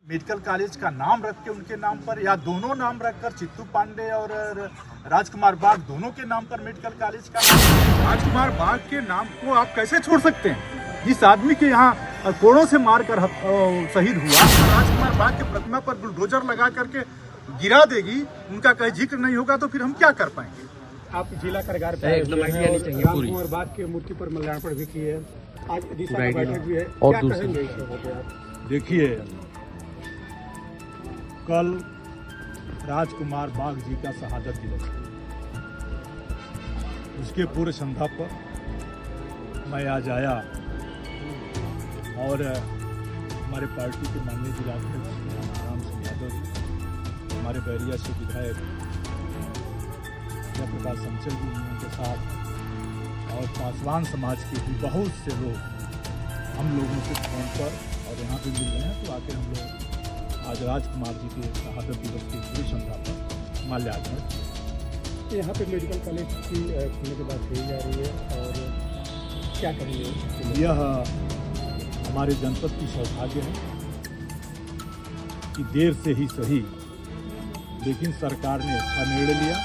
Medical college का नाम रख के उनके नाम पर या दोनों नाम रखकर चित्तू पांडे और राजकुमार बाग दोनों के नाम पर मेडिकल कॉलेज का राजकुमार बाग के नाम को आप कैसे छोड़ सकते हैं? जिस आदमी के यहाँ कोड़ों से मारकर शहीद हुआ, राजकुमार बाग के प्रतिमा पर बुलडोजर लगा करके गिरा देगी, उनका कहीं जिक्र नहीं होगा तो फिर हम क्या कर पाएंगे? आप जिला कारागार पे राजकुमार बाग के मूर्ति पर माल्यार्पण भी किए, आज दिशा की बैठक भी है, क्या कहेंगे इस बारे में आप? देखिए, कल राजकुमार बाग जी का शहादत दिवस है। उसके पूर्व संध्या पर मैं आज आया और हमारे पार्टी के माननीय जिलाध्यक्ष राम सिंह यादव, हमारे बैरिया से विधायक जयप्रकाश संचल जी उनके साथ और पासवान समाज के भी बहुत से लोग हम लोगों से फोन पर और यहाँ पे मिल रहे हैं। तो आकर हम लोग आज राजकुमार जी के शहादत दिवस की पूरी संध्या पर माल्यार्पण। यहाँ पे मेडिकल कॉलेज की खुलने की बात कही जा रही है और क्या करेंगे? यह हमारे जनपद की सौभाग्य है कि देर से ही सही, लेकिन सरकार ने अच्छा निर्णय लिया।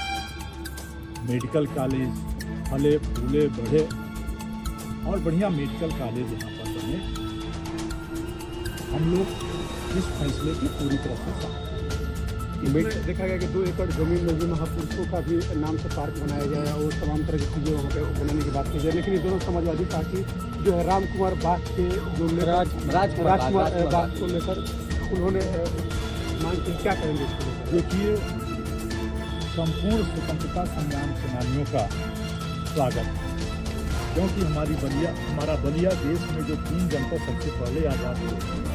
मेडिकल कॉलेज फले फूले बढ़े और बढ़िया मेडिकल कॉलेज यहाँ पर बने। हम लोग इस फैसले की पूरी तरह से साथ देखा गया कि 2 एकड़ जमीन में भी महापुरुषों का भी नाम से पार्क बनाया गया और तमाम तरह की चीज़ें वहाँ पे बनाने की बात की जाए, लेकिन ये दोनों समाजवादी पार्टी जो है राजकुमार बाग के जो राजकुमार बाग को लेकर उन्होंने मांग की, क्या करेंगे इसको? देखिए, संपूर्ण स्वतंत्रता संग्राम सेनानियों का स्वागत है, क्योंकि हमारा बलिया देश में जो 3 जनपद सबसे पहले आजाद हुए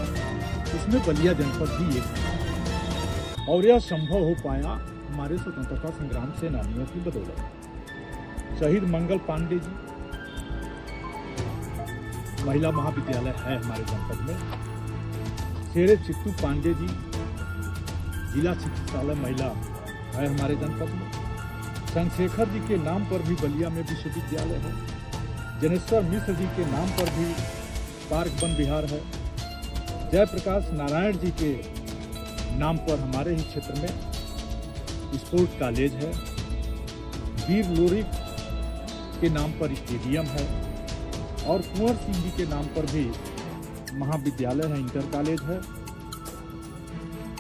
उसमें बलिया जनपद भी एक है और यह संभव हो पाया हमारे स्वतंत्रता संग्राम सेनानियों की बदौलत। शहीद मंगल पांडे जी महिला महाविद्यालय है हमारे जनपद में। शेरे चित्तू पांडे जी जिला चिकित्सालय महिला है हमारे जनपद में। चंद्रशेखर जी के नाम पर भी बलिया में विश्वविद्यालय है। जनेश्वर मिश्र जी के नाम पर भी पार्क वन विहार है। जयप्रकाश नारायण जी के नाम पर हमारे ही क्षेत्र में स्पोर्ट कॉलेज है। वीर लोरिक के नाम पर स्टेडियम है और कुंवर सिंह जी के नाम पर भी महाविद्यालय है, इंटर कॉलेज है।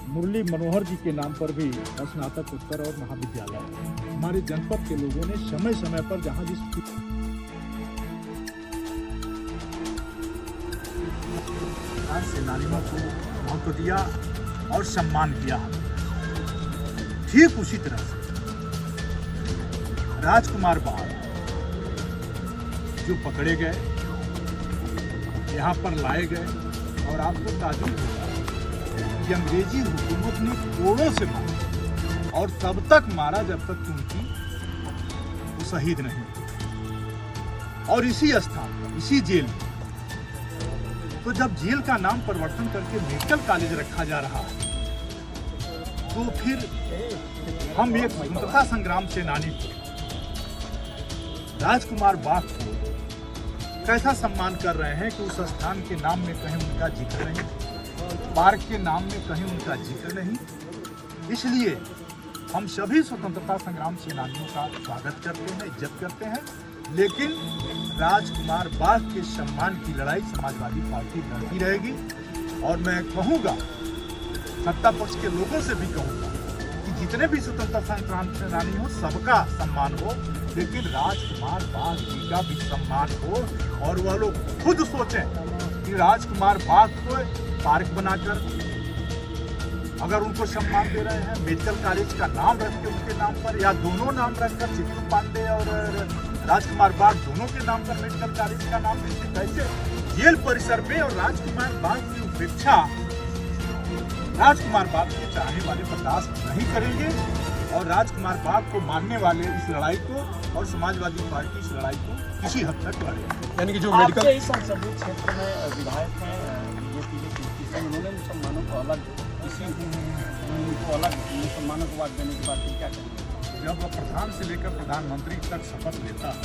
मुरली मनोहर जी के नाम पर भी स्नातकोत्तर और महाविद्यालय है। हमारे जनपद के लोगों ने समय समय पर जहाँ जिस सेनानियों को महत्व दिया और सम्मान किया, ठीक उसी तरह से राजकुमार बाग जो पकड़े गए, यहाँ पर लाए गए और आपको ताजुब होगा कि अंग्रेजी हुकूमत ने कोड़ों से मारा और तब तक मारा जब तक उनकी वो शहीद नहीं। और इसी स्थान पर, इसी जेल में, तो जब जेल का नाम परिवर्तन करके मेडिकल कॉलेज रखा जा रहा है, तो फिर हम एक स्वतंत्रता संग्राम सेनानी को, राजकुमार बाग को कैसा सम्मान कर रहे हैं कि उस स्थान के नाम में कहीं उनका जिक्र नहीं, पार्क के नाम में कहीं उनका जिक्र नहीं। इसलिए हम सभी स्वतंत्रता संग्राम सेनानियों का स्वागत करते हैं, इज्जत करते हैं, लेकिन राजकुमार बाग के सम्मान की लड़ाई समाजवादी पार्टी लड़ती रहेगी। और मैं कहूँगा, सत्ता पक्ष के लोगों से भी कहूँगा कि जितने भी स्वतंत्रता संग्राम सेनानी हो सबका सम्मान हो, लेकिन राजकुमार बाग जी का भी सम्मान हो और वह लोग खुद सोचें कि राजकुमार बाग को पार्क बनाकर अगर उनको सम्मान दे रहे हैं, मेडिकल कॉलेज का नाम रख के उनके नाम पर या दोनों नाम रखकर चित्तू पांडे और राजकुमार बाग दोनों के नाम पर मेडिकल कॉलेज का नाम देते, कैसे जेल परिसर में और राजकुमार बाग की उपेक्षा राजकुमार बाग के चाहने वाले बर्दाश्त नहीं करेंगे और राजकुमार बाग को मानने वाले इस लड़ाई को और समाजवादी पार्टी इस लड़ाई को किसी हद तक लड़ेगी। यानी कि जो मेडिकल इस संसदीय क्षेत्र में विधायक हैं बीजेपी के कीर्ति सिंह, उन्होंने मुसलमानों को अलग मुसलमानों को वोट देने की बात की, क्या करेंगे? जब वह प्रधान से लेकर प्रधानमंत्री तक शपथ लेता है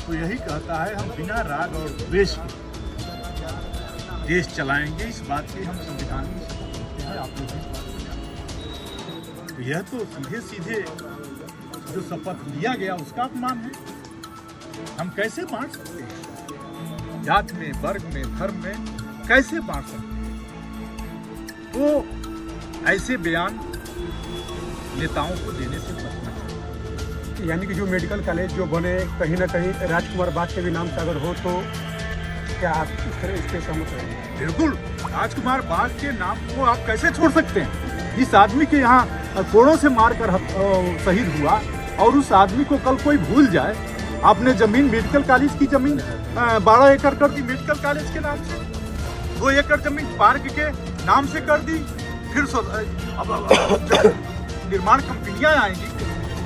तो यही कहता है हम बिना राग और द्वेष के देश चलाएंगे, इस बात की हम संविधान में शपथ लेते हैं। आप लोग भी इस बात को जानते हैं। तो यह तो सीधे सीधे जो शपथ लिया गया उसका अपमान है। हम कैसे बांट सकते हैं? जात में, वर्ग में, धर्म में कैसे बांट सकते हैं? तो ऐसे बयान नेताओं को देने से बचना चाहिए। यानी कि जो मेडिकल कॉलेज जो बने कहीं ना कहीं राजकुमार बाग के भी नाम से अगर हो तो क्या आप इस तरह इसके सहमत हैं? बिल्कुल, राजकुमार बाग के नाम को आप कैसे छोड़ सकते हैं? जिस आदमी के यहाँ कोड़ों से मारकर शहीद हुआ और उस आदमी को कल कोई भूल जाए। आपने जमीन मेडिकल कॉलेज की जमीन 12 एकड़ कर दी मेडिकल कॉलेज के नाम से, 2 एकड़ जमीन पार्क के नाम से कर दी। फिर निर्माण कंपनियां आएंगी,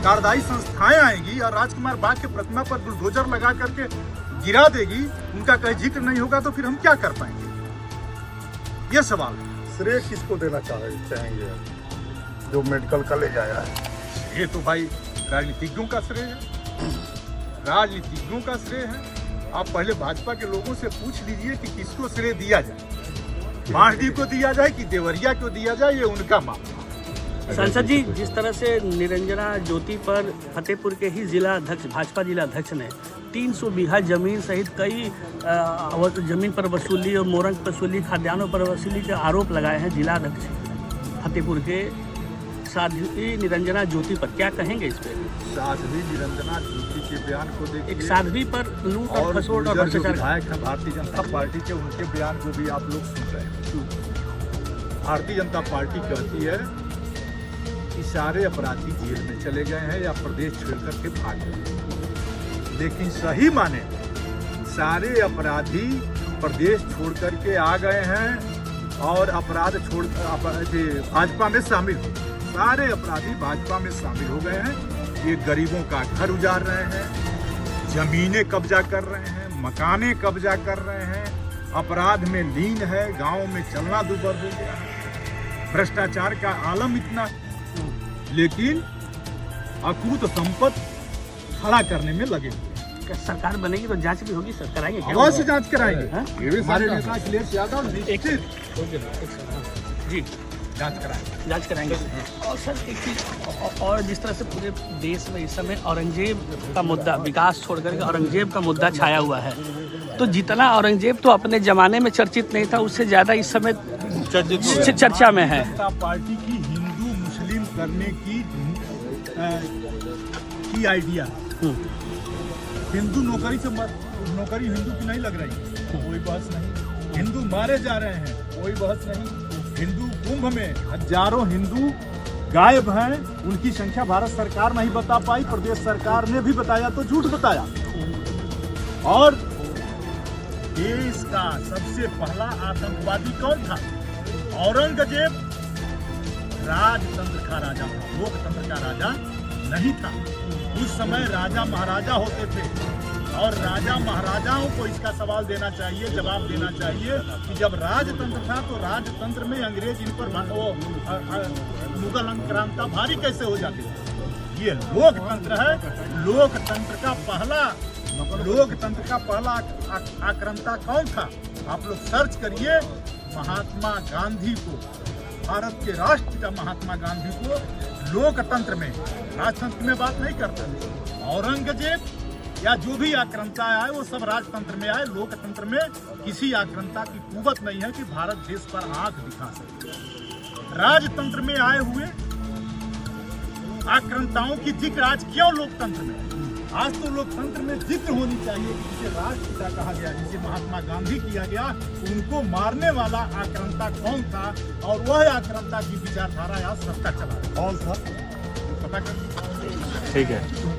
कार्यदायी संस्थाएं आएंगी और राजकुमार बाग के प्रतिमा पर बुलडोजर लगा करके गिरा देगी, उनका कहीं जिक्र नहीं होगा तो फिर हम क्या कर पाएंगे? ये सवाल है। श्रेय किसको देना चाहेंगे जो मेडिकल कॉलेज आया है? ये तो भाई राजनीतिज्ञों का श्रेय है, राजनीतिज्ञों का श्रेय है। आप पहले भाजपा के लोगों से पूछ लीजिए कि किसको श्रेय दिया जाए, मांझी को दिया जाए कि देवरिया को दिया जाए, ये उनका मामला। सांसद जी, जिस तरह से निरंजना ज्योति पर फतेहपुर के ही जिला अध्यक्ष, भाजपा जिला अध्यक्ष ने 300 बीघा जमीन सहित कई जमीन पर वसूली और मोरंग पर वसूली, खाद्यान्नों पर वसूली के आरोप लगाए हैं जिला अध्यक्ष फतेहपुर के साध्वी निरंजना ज्योति पर, क्या कहेंगे इस पर? साध्वी निरंजना ज्योति के बयान को देखिए, एक साध्वी पर लूट और खसोट और जो भ्रष्टाचार। विधायक हैं भारतीय जनता पार्टी के, उनके बयान को भी आप लोग सुन रहे हैं। भारतीय जनता पार्टी कहती है कि सारे अपराधी जेल में चले गए हैं या प्रदेश छोड़ करके भाग गए, लेकिन सही माने सारे अपराधी प्रदेश छोड़ करके आ गए हैं और अपराध छोड़ भाजपा में शामिल हो, सारे अपराधी भाजपा में शामिल हो गए हैं। ये गरीबों का घर उजाड़ रहे हैं, जमीनें कब्जा कर रहे हैं, मकाने कब्जा कर रहे हैं, अपराध में लीन है, गांव में चलना दुर्भर हो गया है, भ्रष्टाचार का आलम इतना, लेकिन अकूत संपत्ति खड़ा करने में लगे हुए। सरकार बनेगी तो जांच भी होगी, सर कराएंगे क्या? आवाज से जांच कराएंगे। हाँ? हमारे नेता अखिलेश यादव निश्चित जी जांच कराएंगे। जांच कराएंगे। और सर एक चीज और, जिस तरह से पूरे देश में इस समय औरंगजेब का मुद्दा, विकास छोड़ करके औरंगजेब का मुद्दा छाया हुआ है, तो जितना औरंगजेब तो अपने जमाने में चर्चित नहीं था, उससे ज़्यादा इस समय चर्चा में है। जनता पार्टी की हिंदू मुस्लिम करने की आइडिया, हिंदू नौकरी से नौकरी हिंदू की नहीं लग रही, कोई बहस नहीं। हिंदू मारे जा रहे हैं, कोई बहस नहीं। हिंदू कुंभ में हजारों हिंदू गायब हैं, उनकी संख्या भारत सरकार नहीं बता पाई, प्रदेश सरकार ने भी बताया तो झूठ बताया। और देश का सबसे पहला आतंकवादी कौन था? औरंगजेब राजतंत्र का राजा था, लोकतंत्र का राजा नहीं था। उस समय राजा महाराजा होते थे और राजा महाराजाओं को इसका सवाल देना चाहिए, जवाब देना चाहिए कि जब राजतंत्र था तो राजतंत्र में अंग्रेज इन पर मुगल आक्रांता भारी कैसे हो जाती है? ये लोकतंत्र है। लोकतंत्र का पहला आक्रांता कौन था? आप लोग सर्च करिए। महात्मा गांधी को, भारत के राष्ट्रपिता महात्मा गांधी को लोकतंत्र में, राजतंत्र में बात नहीं करता। औरंगजेब या जो भी आक्रांता आए वो सब राजतंत्र में आए, लोकतंत्र में किसी आक्रांता की कुवत नहीं है कि भारत देश पर आंख दिखा सके। राजतंत्र में आए हुए आक्रांताओं की जिक्र आज क्यों लोकतंत्र में? आज तो लोकतंत्र में जिक्र होनी चाहिए कि जिसे राष्ट्रपिता कहा गया, जिसे महात्मा गांधी किया गया, उनको मारने वाला आक्रांता कौन था और वह आक्रांता की विचारधारा आज सत्ता चला रहा है। कौन था पता कर। ठीक है।